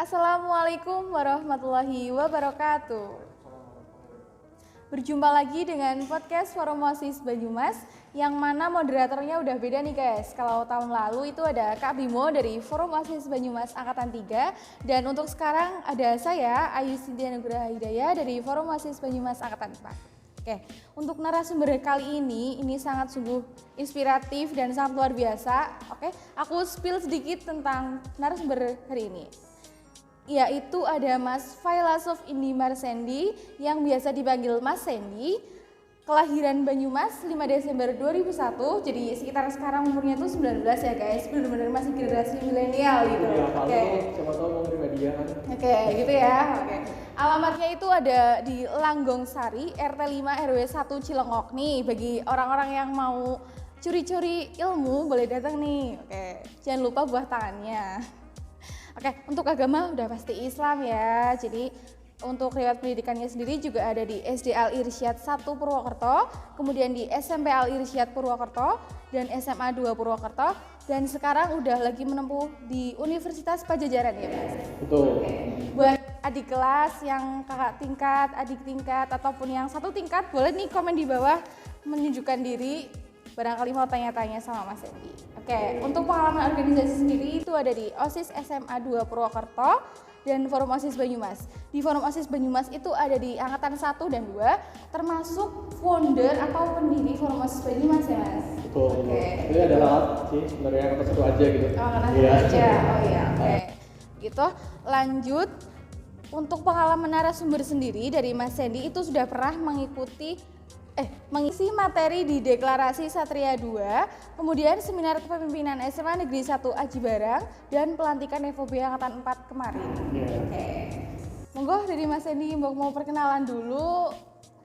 Assalamualaikum warahmatullahi wabarakatuh. Berjumpa lagi dengan podcast Forum OSIS Banyumas, yang mana moderatornya udah beda nih guys. Kalau tahun lalu itu ada Kak Bimo dari Forum OSIS Banyumas Angkatan 3, dan untuk sekarang ada saya, Ayu Sintia Nugraha Hidayah dari Forum OSIS Banyumas Angkatan 4. Oke, untuk narasumber kali ini sangat sungguh inspiratif dan sangat luar biasa. Oke, aku spill sedikit tentang narasumber hari ini. Yaitu ada Mas Failasuf Indi Marsendi yang biasa dipanggil Mas Sendi, kelahiran Banyumas 5 Desember 2001, jadi sekitar sekarang umurnya tuh 19 ya guys, benar-benar masih generasi milenial gitu. Ya, Oke. Siapa tahu mau terima dia kan. Oke, gitu ya. Oke. Alamatnya itu ada di Langgong Sari, RT 5 RW 1 Cilengok nih. Bagi orang-orang yang mau curi-curi ilmu boleh datang nih. Oke, jangan lupa buah tangannya. Oke, untuk agama udah pasti Islam ya. Jadi untuk riwayat pendidikannya sendiri juga ada di SD Al Irsyad 1 Purwokerto, kemudian di SMP Al Irsyad Purwokerto dan SMA 2 Purwokerto, dan sekarang udah lagi menempuh di Universitas Pajajaran ya Mas. Betul. Oke. Buat adik kelas yang kakak tingkat, adik tingkat ataupun yang satu tingkat, boleh nih komen di bawah menunjukkan diri. Barangkali mau tanya-tanya sama Mas Endi. Oke, untuk pengalaman organisasi sendiri itu ada di OSIS SMA 2 Purwokerto dan Forum OSIS Banyumas. Di Forum OSIS Banyumas itu ada di Angkatan 1 dan 2, termasuk founder atau pendiri Forum OSIS Banyumas ya Mas? Betul. Oke. Ini ada alat sih sebenarnya angkatan 1 aja gitu. Oh, angkatan 1 aja. Oh iya, oke. Gitu, lanjut. Untuk pengalaman narasumber sendiri dari Mas Sendi itu sudah pernah mengisi materi di Deklarasi Satria 2, kemudian seminar kepemimpinan SMA Negeri 1 Aji Barang, dan pelantikan FOB Angkatan 4 kemarin. Oke. Monggo dari Mas Sendi mau perkenalan dulu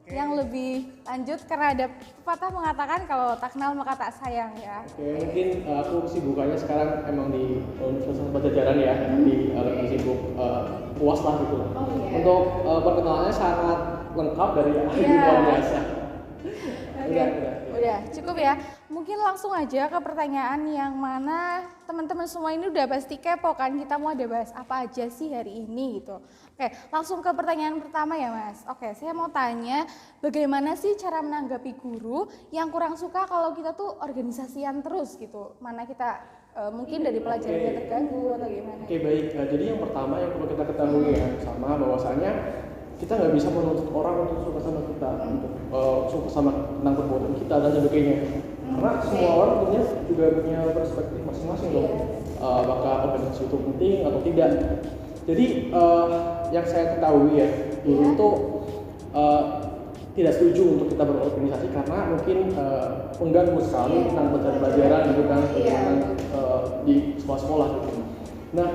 yang lebih lanjut, karena ada pepatah mengatakan kalau tak kenal maka tak sayang ya. Oke, mungkin aku kesibukannya sekarang emang di Universitas Pajajaran ya, lagi sibuk UAS lah gitu. Oh, iya. Untuk perkenalannya sangat lengkap dari luar biasa. Udah cukup ya. Mungkin langsung aja ke pertanyaan yang mana teman-teman semua ini udah pasti kepo kan, kita mau ada bahas apa aja sih hari ini gitu. Oke, langsung ke pertanyaan pertama ya Mas. Oke, saya mau tanya, bagaimana sih cara menanggapi guru yang kurang suka kalau kita tuh organisasian terus gitu, mana kita mungkin dari pelajarannya terganggu atau gimana? Oke, baik. Jadi yang pertama yang perlu kita ketahui ya, sama bahwasanya kita nggak bisa menuntut orang untuk suka sama kita, untuk suka sama tentang perbuatan kita dan sebagainya. Karena semua orang punya perspektif masing-masing loh. Apakah organisasi itu penting atau tidak. Jadi yang saya ketahui ya, dulu itu tidak setuju untuk kita berorganisasi karena mungkin mengganggu sekali tentang pelajaran gitu kan, di sekolah-sekolah gitu. Nah,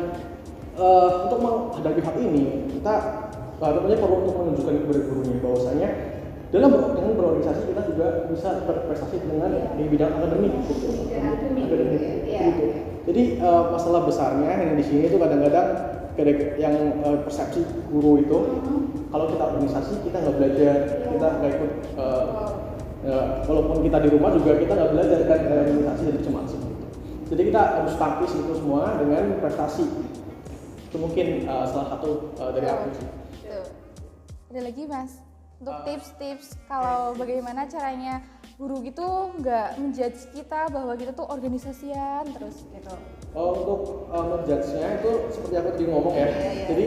untuk menghadapi hal ini kita tentunya perlu untuk menunjukkan kepada gurunya bahwasanya dengan berorganisasi kita juga bisa berprestasi dengan di bidang akademik gitu. Gitu. Jadi masalah besarnya yang di sini itu kadang-kadang yang persepsi guru itu kalau kita organisasi kita nggak belajar, kita nggak ikut walaupun kita di rumah juga kita nggak belajar kan organisasi jadi cemas gitu. Jadi kita harus taktis itu semua dengan prestasi. Itu mungkin salah satu dari aku sih. Ada lagi Mas, untuk tips-tips kalau bagaimana caranya guru gitu nggak menjudge kita bahwa kita tuh organisasian terus gitu. Untuk menjudge-nya itu seperti aku tadi ngomong ya. Jadi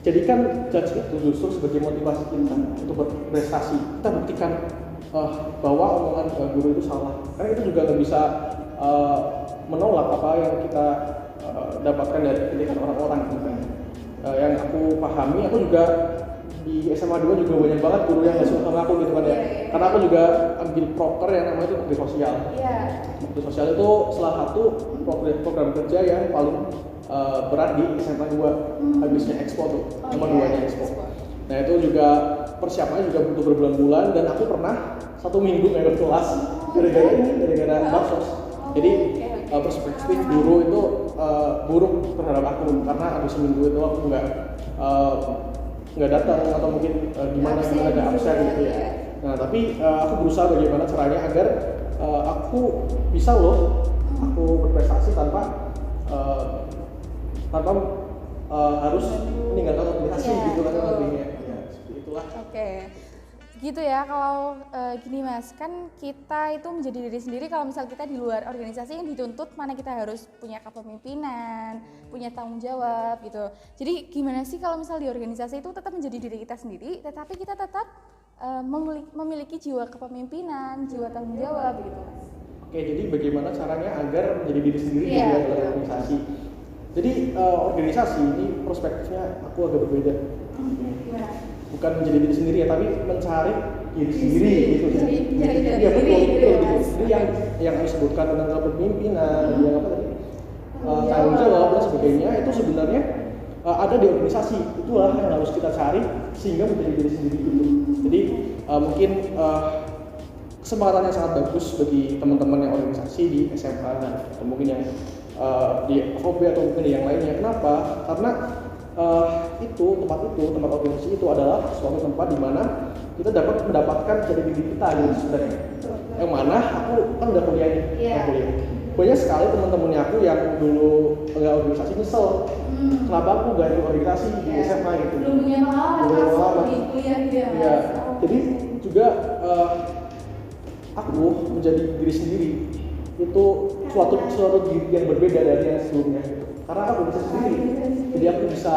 jadikan judge itu justru sebagai motivasi kita untuk berprestasi. Kita buktikan bahwa omongan guru itu salah. Karena itu juga nggak bisa menolak apa yang kita dapatkan dari kritikan orang-orang gitu kan. Yang aku pahami, aku juga di SMA 2 juga banyak banget guru yang gak suka sama aku gitu kan ya. Karena aku juga ambil proker yang namanya itu bakti sosial. Bakti sosial itu salah satu program kerja yang paling berat di SMA 2. Habisnya Expo tuh, sama duanya Expo. Nah itu juga persiapannya juga butuh berbulan-bulan, dan aku pernah 1 minggu nggak ikut kelas gara-gara baksos. Jadi perspektif guru itu buruk terhadap aku karena habis seminggu itu aku nggak datang atau mungkin gimana ada absen gitu ya. Nah tapi aku berusaha bagaimana caranya agar aku bisa aku berprestasi tanpa tanpa harus meninggalkan organisasi gitu kan betul. lebihnya. Ya, seperti itulah. Oke, gitu ya. Kalau gini Mas, kan kita itu menjadi diri sendiri kalau misal kita di luar organisasi yang dituntut mana kita harus punya kepemimpinan, punya tanggung jawab gitu. Jadi gimana sih kalau misal di organisasi itu tetap menjadi diri kita sendiri, tetapi kita tetap memiliki jiwa kepemimpinan, jiwa tanggung jawab gitu Mas. Oke, jadi bagaimana caranya agar menjadi diri sendiri Iya, di dalam organisasi? Jadi organisasi ini perspektifnya aku agak berbeda. Gimana? Bukan menjadi diri sendiri ya, tapi mencari diri sendiri gitu. Mencari Iya diri betul, gitu betul, ya, betul. Mas. Jadi yang disebutkan tentang kepemimpinan, yang apa tadi? Tanggung jawab dan sebagainya itu sebenarnya ada di organisasi. Itulah yang harus kita cari sehingga menjadi diri sendiri gitu. Jadi mungkin kesempatan yang sangat bagus bagi teman-teman yang organisasi di SMA atau mungkin yang di FOB atau mungkin yang lainnya. Kenapa? Karena tempat organisasi itu adalah suatu tempat di mana kita dapat mendapatkan jati diri kita gitu sebenarnya. Yang mana aku kan udah kuliah nih, kuliah. Banyak sekali teman-temannya aku yang dulu nggak organisasi nyesel. Kenapa aku nggak ikut organisasi di SMA gitu? Belum punya pengalaman di kuliah dia. Iya. Jadi juga aku menjadi diri sendiri itu suatu diri yang berbeda dari yang sebelumnya. Karena aku bisa sendiri, jadi aku bisa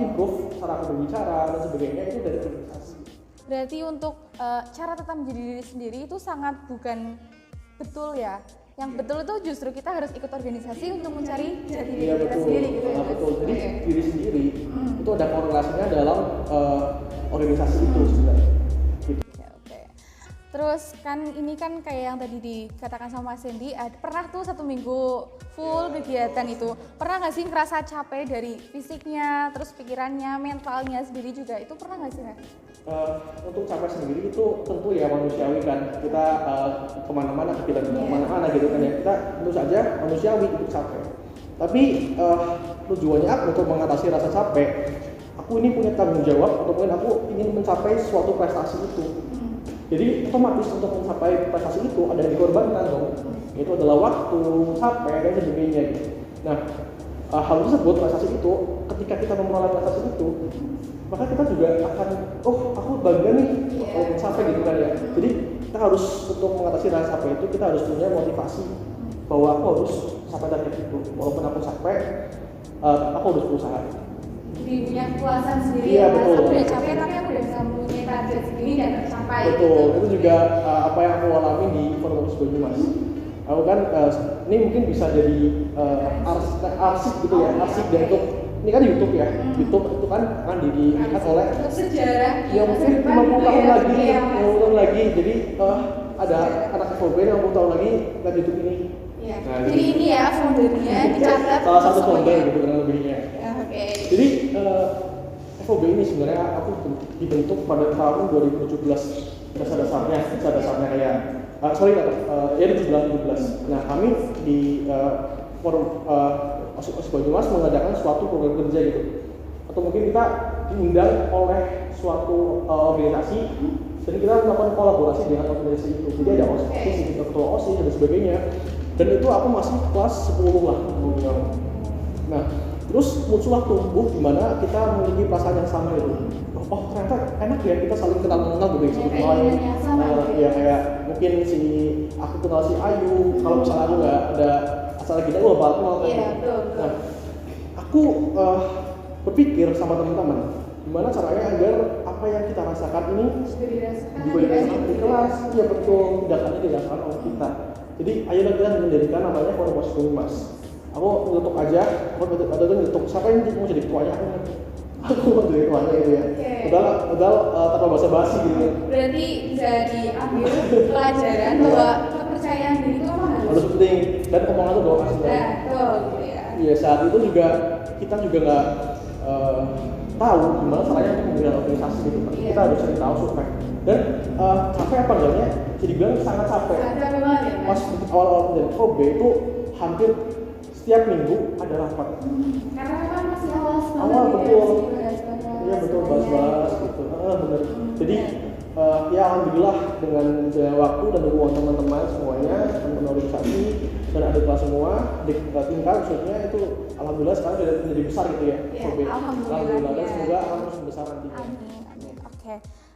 improve cara aku berbicara dan sebagainya itu dari organisasi. Berarti untuk cara tetap menjadi diri sendiri itu sangat bukan betul ya. Yang betul itu justru kita harus ikut organisasi untuk mencari jati diri kita sendiri gitu ya. Betul. Jadi diri sendiri itu ada korelasinya dalam organisasi itu sebenarnya. Oke. Terus kan ini kan kayak yang tadi dikatakan sama Mas Hendy, pernah tuh 1 minggu full kegiatan itu. Pernah nggak sih ngerasa capek dari fisiknya, terus pikirannya, mentalnya sendiri juga? Itu pernah nggak sih Mas? Untuk capek sendiri itu tentu ya manusiawi kan. Kita kemana-mana, kita kemana-mana gitu kan ya. Kita tentu saja manusiawi itu capek. Tapi tujuannya aku untuk mengatasi rasa capek, aku ini punya tanggung jawab atau mungkin aku ingin mencapai suatu prestasi itu. Jadi otomatis untuk mencapai prestasi itu ada yang dikorbankan dong. Itu adalah waktu, capek dan sebagainya. Nah, hal tersebut prestasi itu ketika kita memperoleh prestasi itu, maka kita juga akan aku bangga nih capek gitu kan ya. Jadi kita harus untuk mengatasi rasa capek itu kita harus punya motivasi bahwa aku harus sampai target itu. Walaupun aku capek, aku harus berusaha. Jadi punya kepuasan sendiri. Iya, betul. Aku udah capek tapi aku udah bisa mempunyai target sendiri dan tercapai. Betul, itu juga apa yang aku alami di Forum Banyumas. Aku kan ini mungkin bisa jadi arsip gitu ya, arsip dan untuk ini kan YouTube ya, YouTube itu kan dilihat oleh sejarah. Ya mungkin 50 tahun lagi, 50 tahun lagi. Jadi ada anak FOB yang 50 tahun lagi lihat YouTube ini. Iya. Nah, jadi ini ya foundernya dicatat. Salah satu founder gitu kurang lebihnya. Oke. Jadi FOB ini sebenarnya aku dibentuk pada tahun 2017 dasar-dasarnya kayak ya 17. Nah kami di forum OSIS Banyumas mengadakan suatu program kerja gitu, atau mungkin kita diundang oleh suatu organisasi dan kita melakukan kolaborasi dengan organisasi itu. Jadi ada OSIS, ketua OSIS dan sebagainya. Dan itu aku masih kelas 10 lah. Nah, terus muncullah tumbuh di mana kita memiliki perasaan yang sama itu. Oh ternyata enak ya kita saling kenal gitu ya, kayak mungkin aku kenal si Ayu, kalau misalnya aku nggak ada acara kita bakal kenal. Nah, aku berpikir sama teman-teman gimana caranya agar apa yang kita rasakan ini dirasakan di kelas. Iya betul, tindakannya dirasakan oleh kita. Jadi ayolah kita mendirikan namanya Forum OSIS Banyumas. Aku ngetuk aja, aku ngetuk siapa yang mau jadi ketuanya aku mau jadi ketuanya gitu ya. Padahal tanpa basa-basi gitu ya. Berarti bisa diambil pelajaran bahwa kepercayaan diri itu apa harus penting dan omongan itu doa sebenarnya. Betul gitu ya. Iya, saat itu juga kita juga nggak tahu gimana caranya untuk mendirikan organisasi gitu. Kita harus cari tahu supaya dan capek apa enggaknya jadi bilang sangat capek. Pas awal-awal dari FOB itu hampir setiap minggu ada rapat. Karena memang masih awal betul. Iya betul, bahas-bahas gitu. Benar. Jadi ya alhamdulillah dengan waktu dan dukungan teman-teman semuanya, teman-teman organisasi, dan ada kelas semua di tingkat maksudnya itu alhamdulillah sekarang sudah menjadi besar gitu ya. Alhamdulillah dan ya. semoga akan terus besar nantinya. Amin. Oke.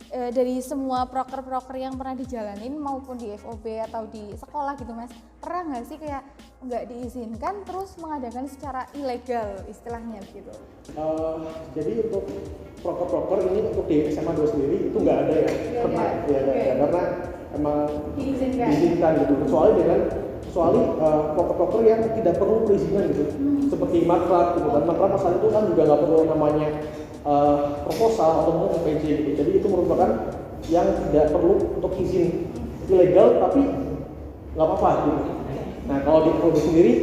Dari semua proker-proker yang pernah dijalanin maupun di FOB atau di sekolah gitu Mas, pernah nggak sih kayak nggak diizinkan terus mengadakan secara ilegal istilahnya gitu? Jadi untuk proker-proker ini untuk di SMA 2 sendiri itu nggak ada ya, karena emang diizinkan gitu, kecuali proker-proker yang tidak perlu perizinan gitu, seperti makrab gitu kan. Makrab pasal itu kan juga nggak perlu namanya proposal atau PJ gitu. Jadi itu merupakan yang tidak perlu untuk izin, ilegal tapi nggak apa-apa gitu. Nah kalau di FOB sendiri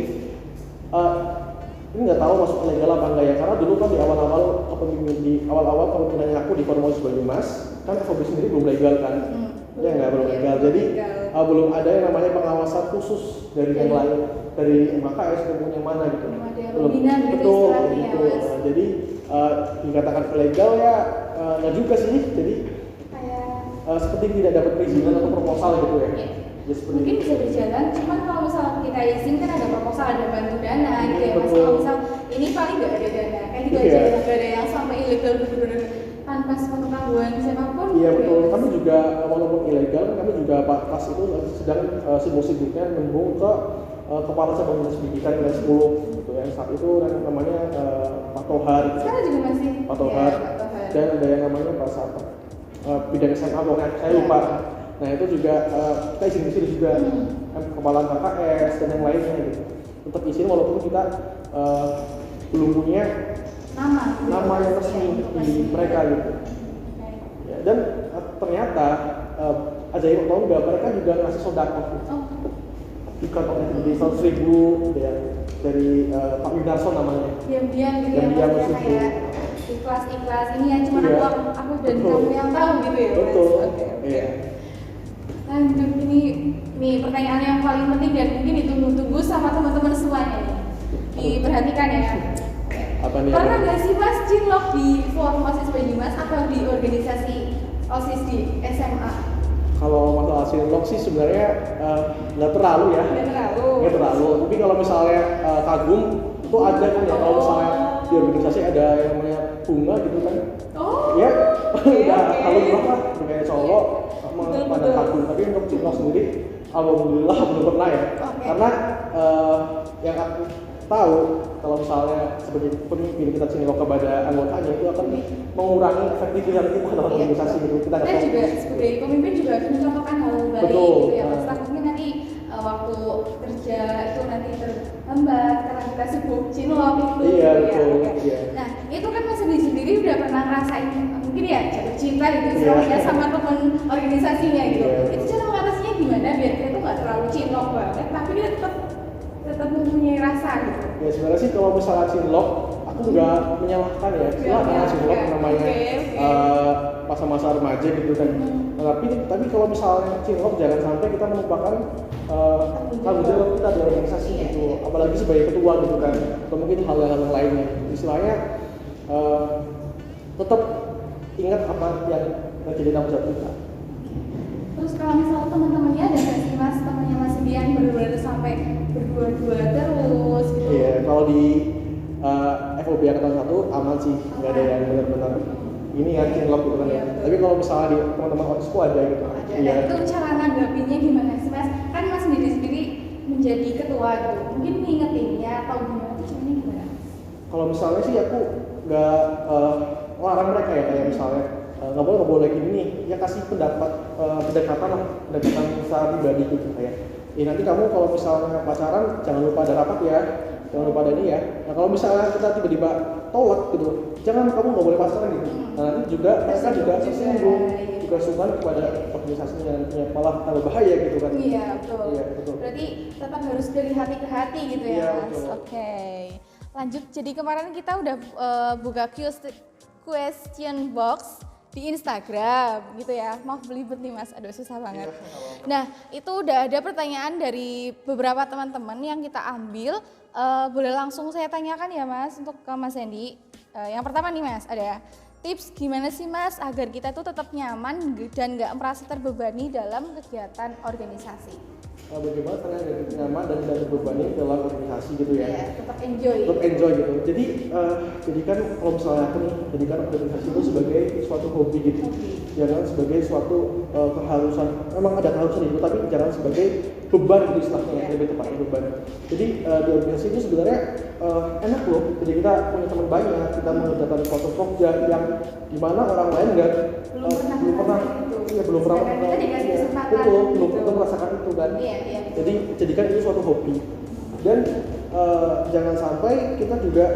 ini nggak tahu masuk ilegal apa enggak ya, karena dulu kan di awal-awal kepemimpinannya aku di Forum OSIS Banyumas kan FOB sendiri belum legal kan. Ya nggak belum legal, jadi belum ada yang namanya pengawasan khusus dari yang lain, dari MKKS maupun yang mana gitu. Belum betul gitu. Jadi dikatakan ilegal ya nggak juga sih, jadi seperti tidak dapat perizinan atau proposal gitu ya. Mungkin bisa berjalan, cuman kalau misal kita izin kan ada proposal, ada bantu dana gitu ya Mas. Kalau misal ini paling nggak ada dana, kayak gitu aja, nggak ada yang sampai ilegal bener-bener tanpa sepengetahuan siapapun. Iya betul, kami juga walaupun ilegal, kami juga pas itu sedang sibuk-sibuknya nembung ke Kepala Cabang Dinas Pendidikan kelas 10 gitu ya. Saat itu namanya Pak Tohar. Sekarang juga masih Pak Tohar. Dan ada yang namanya Pak Sata. Bidang SMA pokoknya, saya lupa. Nah itu juga kita izin juga kepala KKS dan yang lainnya gitu. Untuk izin walaupun kita belum punya nama yang resmi di mereka gitu. Ya, dan ternyata ajaib atau enggak, mereka juga ngasih sodakoh gitu. Di kantong di 100.000 dari Pak Widarso namanya. Diam-diam gitu ya, kayak ikhlas ini ya, cuma aku dan kamu yang tahu gitu ya. Betul. Iya. Lanjut, ini pertanyaan yang paling penting dan mungkin ditunggu-tunggu sama teman-teman semuanya nih. Diperhatikan ya. Apa nih? Pernah nggak sih Mas cinlok di Forum OSIS Banyumas atau di organisasi OSIS di SMA? Kalau masalah cinlok sih sebenarnya nggak terlalu ya. Nggak terlalu. Tapi kalau misalnya kagum itu ada kan ya. Kalau misalnya di organisasi ada yang namanya bunga gitu kan. Ya, udah kalau berapa kayak cowok sama pada kagum. Tapi untuk cinlok sendiri, alhamdulillah belum pernah ya. Karena yang aku tahu kalau misalnya sebagai pemimpin kita cinlok kepada anggotanya itu akan mengurangi efektivitas kita dalam organisasi gitu. Kita juga sebagai pemimpin juga harus mencontohkan hal baik gitu ya Mas. Takutnya nanti waktu kerja itu nanti terhambat karena kita sibuk cinlok itu. Iya gitu betul. Ya. Iya. Nah itu kan Mas sendiri udah pernah ngerasain mungkin ya jatuh cinta gitu istilahnya sama teman organisasinya gitu. Itu cara mengatasinya gimana biar kita tuh nggak terlalu cinlok banget, tapi kita tetap mempunyai rasa gitu. Ya sebenarnya sih kalau misalnya cinlok, aku juga menyalahkan ya. Silahkan cinlok namanya masa-masa remaja gitu kan. Tapi kalau misalnya cinlok jangan sampai kita melupakan tanggung jawab kita di organisasi gitu. Apalagi sebagai ketua gitu kan. Atau mungkin hal-hal lainnya. Istilahnya tetap ingat apa yang menjadi tanggung jawab kita. Terus kalau misalnya teman-temannya ada nggak sih Mas, temannya Mas Dian benar-benar sampai berdua-dua terus gitu? Iya, kalau di FOB angkatan 1 aman sih, nggak ada yang benar-benar ini ya cinlok gitu kan ya. Tapi kalau misalnya di teman-teman OSISku ada gitu. Iya. Itu cara nanggapinnya gimana sih Mas? Kan Mas sendiri menjadi ketua gitu, mungkin ngingetinnya atau gimana? Itu caranya gimana? Kalau misalnya sih aku nggak larang mereka ya, kayak misalnya nggak boleh gini nih, ya kasih pendekatan secara pribadi gitu kayak nanti kamu kalau misalnya pacaran jangan lupa ada rapat ya, jangan lupa ada ini ya. Nah kalau misalnya kita tiba-tiba tolak gitu, jangan kamu nggak boleh pacaran gitu. Nah nanti juga mereka juga tersinggung, juga sungkan kepada organisasinya, nantinya malah tambah bahaya gitu kan. Iya betul. Iya betul. Berarti tetap harus dari hati ke hati gitu ya Iya, Mas. betul. Oke. Lanjut, jadi kemarin kita udah buka question box di Instagram gitu ya. Maaf belibet nih Mas, aduh susah banget. Nah itu udah ada pertanyaan dari beberapa teman-teman yang kita ambil. Boleh langsung saya tanyakan ya Mas untuk ke Mas Hendy. Yang pertama nih Mas, ada tips gimana sih Mas agar kita tuh tetap nyaman dan nggak merasa terbebani dalam kegiatan organisasi? bagaimana caranya agar nyaman dan tidak terbebani dalam organisasi gitu ya. Iya, tetap enjoy. Tetap enjoy gitu. Jadi jadikan kalau misalnya aku nih, jadikan organisasi itu sebagai suatu hobi gitu. Jangan sebagai suatu keharusan. Memang ada keharusan itu, tapi jangan sebagai beban gitu istilahnya, lebih tepatnya beban. Jadi di organisasi itu sebenarnya enak loh. Jadi kita punya teman banyak, kita mengerjakan suatu proyek yang dimana orang lain belum pernah iya belum pernah kita dikasih kesempatan betul belum gitu. pernah merasakan itu kan. Iya. Jadi jadikan itu suatu hobi dan jangan sampai kita juga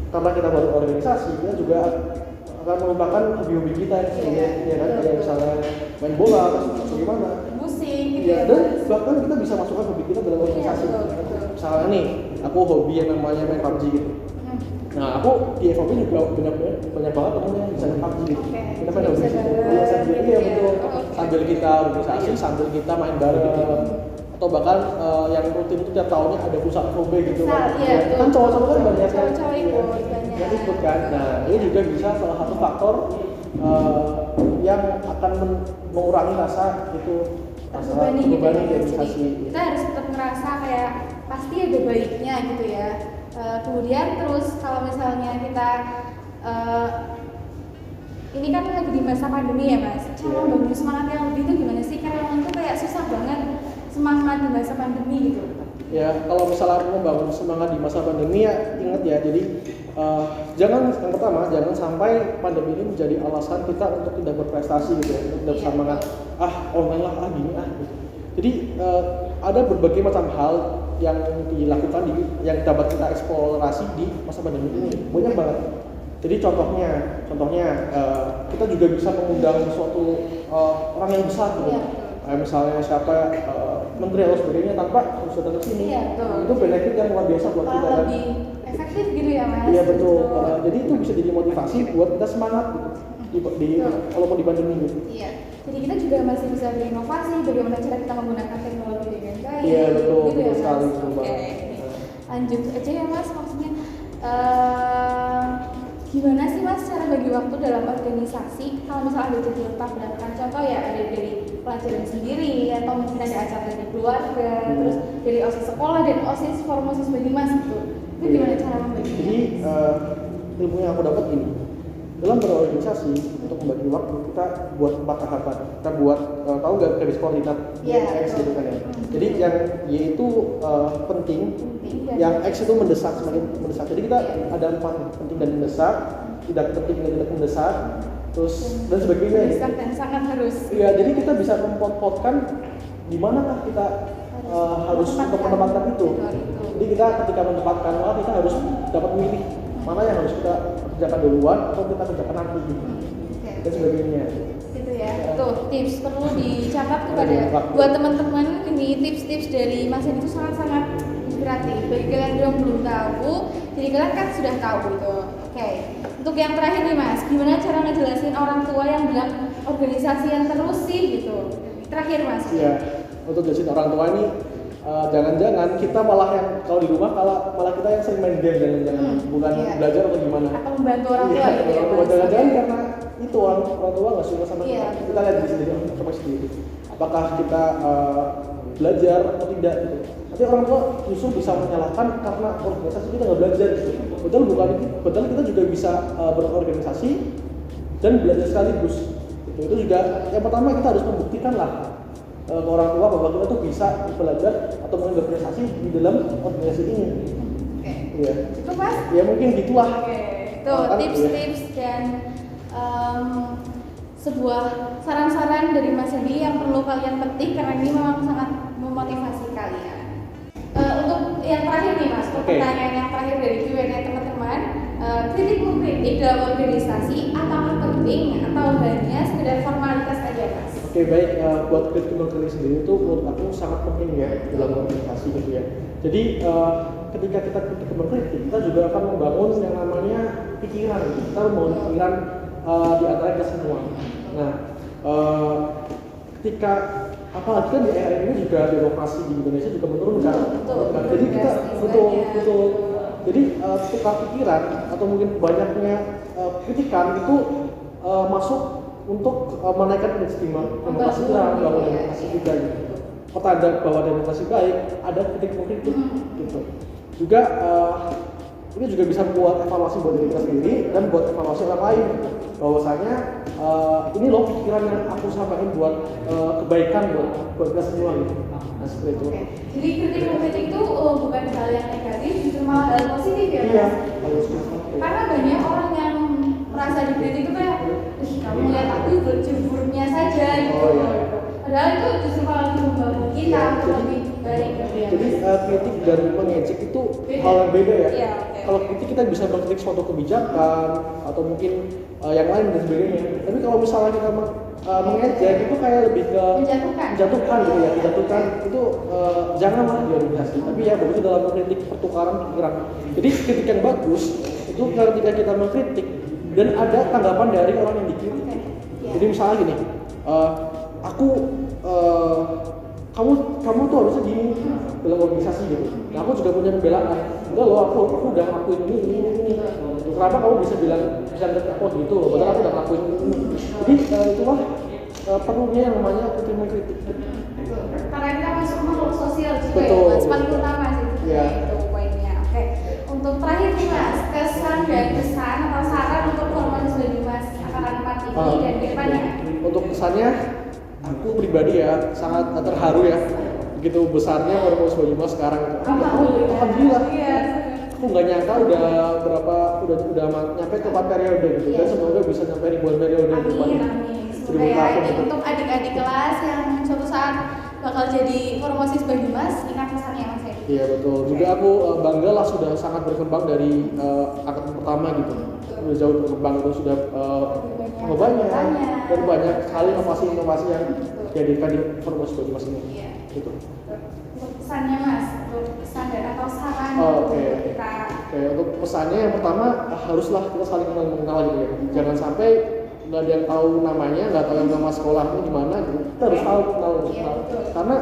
karena kita baru organisasi kita juga akan melupakan hobi-hobi kita ya kan, kayak misalnya main bola atau bagaimana musik gitu ya, dan bahkan kita bisa masukkan hobi kita dalam organisasi. Betul. Misalnya nih aku hobi yang namanya main PUBG gitu. Nah, aku di FOP juga banyak banget temen yang bisa main PUBG gitu. Kita main organisasi, ya betul. Sambil kita organisasi, sambil kita main bareng. Atau bahkan yang rutin itu tiap tahunnya ada pusat FOP gitu kan. Iya, Kan cowok-cowok kan banyak kan. Cowok-cowok banyak. Yang ikut kan. Nah, ini juga bisa salah satu faktor yang akan mengurangi rasa terbebani di organisasi. Kita harus tetap ngerasa kayak pasti ada baiknya gitu ya. Kemudian terus kalau misalnya kita ini kan lagi di masa pandemi ya Mas, cara membangun semangat yang lebih itu gimana sih? Karena orang tuh kayak susah banget semangat di masa pandemi gitu. Ya kalau misalnya membangun semangat di masa pandemi ya ingat ya, jadi yang pertama jangan sampai pandemi ini menjadi alasan kita untuk tidak berprestasi gitu ya, untuk tidak semangat online lah gini gitu. Jadi ada berbagai macam hal yang dilakukan yang dapat kita eksplorasi di masa pandemi ini, banyak banget. Jadi contohnya kita juga bisa mengundang suatu orang yang besar gitu. Misalnya siapa menteri atau sebagainya tanpa harus datang ke sini. Itu benefit yang luar biasa buat kita kan. Lebih efektif gitu ya Mas. Iya betul. Jadi itu bisa jadi motivasi buat kita semangat gitu. Walaupun di pandemi gitu. Iya. Jadi kita juga masih bisa berinovasi bagaimana cara kita menggunakan teknologi dengan baik. Iya betul, gitu betul ya, sekali. Lanjut aja ya Mas, maksudnya gimana sih Mas cara bagi waktu dalam organisasi kalau misalnya ada jadwal tabrakan? Contoh ya ada dari pelajaran sendiri atau mungkin ada acara dari keluarga, terus dari OSIS sekolah dan OSIS forum OSIS Banyumas gitu. Itu gimana cara membaginya? Jadi ilmu yang aku dapat ini dalam berorganisasi untuk membagi waktu kita buat 4 tahapan. Kita buat tahu nggak garis koordinat X gitu kan ya. Jadi yang Y itu penting, yang X itu mendesak, semakin mendesak. Jadi kita ada 4 penting dan mendesak, tidak penting dan tidak mendesak, terus dan sebagainya. Mendesak dan sangat harus. Iya, jadi kita bisa mempotkan di manakah kita harus untuk menempatkan itu. Jadi kita ketika menempatkan kita harus dapat memilih mana yang harus kita kerjakan duluan atau kita kerjakan nanti gitu. Dan sebagainya. Gitu ya. Tuh tips perlu dicatat kepada buat teman-teman, ini tips-tips dari Mas Edi itu sangat-sangat inspiratif. Bagi kalian yang belum tahu, jadi kalian kan sudah tahu gitu. Oke. Untuk yang terakhir nih Mas, gimana cara ngejelasin orang tua yang bilang organisasi yang terus sih gitu. Terakhir Mas. Iya. Untuk jelasin orang tua ini jangan-jangan kita malah yang kalau di rumah malah kita yang sering main game, jangan bukan belajar atau gimana atau membantu orang tua gitu ya Mas. Jangan-jangan karena itu orang tua nggak suka sama kita lihat di sendiri sama sendiri apakah kita belajar atau tidak gitu. Nanti orang tua justru bisa menyalahkan karena organisasi kita nggak belajar gitu. Padahal kita juga bisa berorganisasi dan belajar sekaligus gitu. Itu juga yang pertama kita harus membuktikan lah ke orang tua bahwa kita tuh bisa belajar atau mengambil prestasi di dalam organisasi ini. Iya. Itu Mas? Ya mungkin gitulah. Tuh tips-tips dan sebuah saran-saran dari Mas Edi yang perlu kalian petik karena ini memang sangat memotivasi kalian. Untuk yang terakhir nih Mas, pertanyaan yang terakhir dari Q&A teman-teman, kritik mengkritik dalam organisasi apakah penting atau hanya sekedar formalitas aja Mas? Oke, baik, buat kritik mengkritik sendiri itu menurut aku sangat penting ya dalam organisasi gitu ya. Jadi ketika kita kritik mengkritik, kita juga akan membangun yang namanya pikiran. Kita membangun pikiran di antara kita semua. Nah, ketika apalagi kan di era ini juga birokrasi di Indonesia juga menurunkan. Jadi kita betul. Jadi tukar pikiran atau mungkin banyaknya kritikan itu masuk untuk menaikkan istimewa demokrasi kita, membangun demokrasi kita gitu. pertanda bahwa demokrasi baik, ada kritik mengkritik gitu. Juga ini juga bisa buat evaluasi buat diri kita sendiri dan buat evaluasi orang lain. Bahwasanya ini loh pikiran yang aku sampaikan buat kebaikan buat kita semua gitu. Nah seperti itu. Jadi kritik mengkritik itu bukan hal yang negatif, justru malah hal positif ya Mas? Iya. Karena banyak orang yang merasa dikritik itu kayak, kamu lihat aku buruk-buruknya saja gitu. Padahal itu justru malah membangun kita untuk lebih baik. Jadi kritik dan mengejek itu hal yang beda ya. Iya, kalau kritik kita bisa mengkritik suatu kebijakan atau mungkin yang lain dan sebagainya. Tapi kalau misalnya kita mengejek itu kayak lebih ke menjatuhkan gitu ya. Menjatuhkan itu jangan malah diorganisasi. Tapi ya begitu dalam mengkritik pertukaran pikiran. Jadi kritik yang bagus itu ketika kita mengkritik dan ada tanggapan dari orang yang dikritik. Jadi misalnya gini, kamu tuh harusnya gini dalam organisasi gitu. Nah, aku juga punya pembelaan. Enggak loh, aku udah ngelakuin ini. Kenapa kamu bisa ngerti aku gitu loh? Padahal aku udah ngelakuin ini. Jadi itulah perlunya yang namanya kritik mengkritik. Karena kita masuk makhluk sosial juga Betul. ya Mas, paling utama sih itu poinnya. Oke. Untuk terakhir nih Mas, kesan atau saran untuk Forum Banyumas angkatan 4 ini dan ke depannya. Untuk kesannya, aku pribadi ya sangat terharu ya begitu besarnya Forum Banyumas sekarang. Alhamdulillah. Aku nggak nyangka udah nyampe ke 4 periode gitu dan semoga bisa nyampe ribuan periode ke depannya. Supaya untuk adik-adik kelas yang suatu saat bakal jadi Forum Banyumas, ingat pesannya Mas ya. Iya betul. Juga aku bangga lah sudah sangat berkembang dari angkatan pertama gitu. Udah jauh berkembang itu sudah banyak dan banyak sekali inovasi-inovasi yang dihadirkan di Forum Banyumas ini. Iya. Gitu. Untuk pesannya Mas, untuk pesan dan atau saran kita. Oke, untuk pesannya yang pertama haruslah kita saling mengenal gitu ya. Jangan sampai nggak ada yang tahu namanya, nggak tahu yang nama sekolahnya gimana gitu. Kita harus tahu kenal. Karena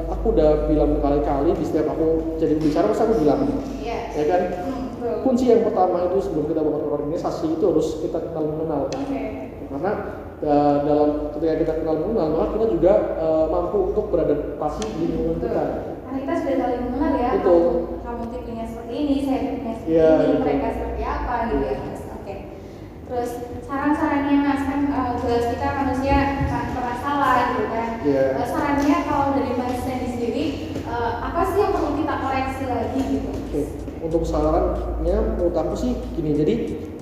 aku udah bilang berkali-kali di setiap aku jadi pembicara pasti aku bilang, ya kan. Kunci yang pertama itu sebelum kita bangun organisasi itu harus kita kenal mengenal. Karena dalam ketika kita kenal mengenal, maka kita juga mampu untuk beradaptasi di lingkungan kita. Karena kita sudah saling mengenal ya. Betul. Kamu tipenya seperti ini, saya tipenya seperti ini, mereka seperti apa gitu ya Mas. Oke. Terus saran-sarannya Mas kan jelas kita manusia kan pernah salah gitu kan. Sarannya kalau dari Mas sendiri apa sih yang perlu kita koreksi lagi gitu? Oke. Untuk sarannya menurut aku sih gini, jadi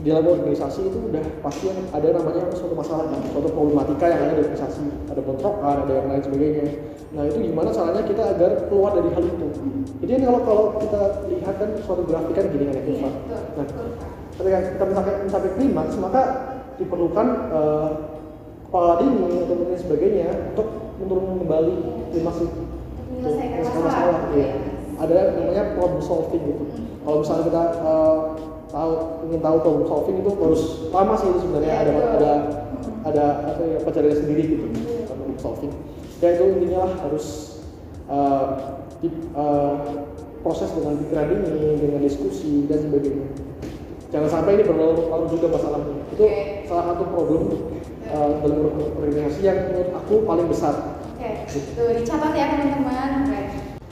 di dalam organisasi itu udah pasti ada namanya suatu masalah kan, suatu problematika yang ada di organisasi, ada bentrokan, ada yang lain sebagainya. Nah itu gimana caranya kita agar keluar dari hal itu? Jadi kalau kita lihat kan suatu grafik kan gini kan ya, nah ketika kita mencapai klimaks maka diperlukan kepala dingin atau mungkin sebagainya untuk menurunkan kembali klimaks itu. Menyelesaikan masalah. Ada namanya problem solving gitu. Kalau misalnya kita ingin tahu problem solving itu harus lama sih itu sebenarnya ada pencarian sendiri gitu problem solving. Ya itu intinya lah harus proses dengan pikiran dingin, dengan diskusi dan sebagainya. Jangan sampai ini berlarut-larut juga masalahnya. Itu salah satu problem dalam organisasi yang menurut aku paling besar. Tuh dicatat ya teman-teman.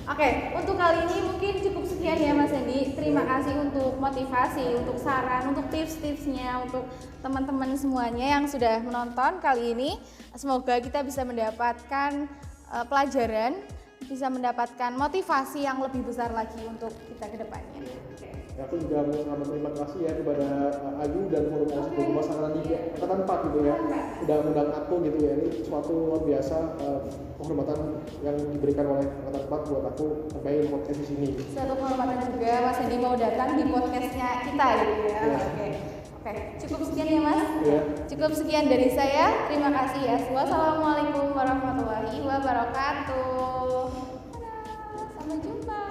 Oke, untuk kali ini mungkin cukup sekian ya Mas Hendy. Terima kasih untuk motivasi, untuk saran, untuk tips-tipsnya untuk teman-teman semuanya yang sudah menonton kali ini. Semoga kita bisa mendapatkan pelajaran, bisa mendapatkan motivasi yang lebih besar lagi untuk kita ke depannya. Ya, aku juga mau berterima kasih ya kepada Ayu dan Forum Banyumas angkatan 4 gitu ya, udah undang aku gitu ya. Ini suatu luar biasa penghormatan yang diberikan oleh angkatan 4 buat aku sampai podcast di sini. Suatu kehormatan juga Mas Hendy mau datang di podcastnya kita gitu ya. Oke, cukup sekian ya Mas. Cukup sekian dari saya. Terima kasih ya. Wassalamualaikum warahmatullahi wabarakatuh. Sampai jumpa.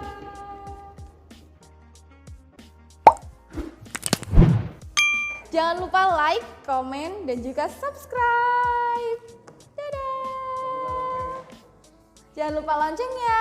Jangan lupa like, komen, dan juga subscribe. Dadah. Jangan lupa loncengnya.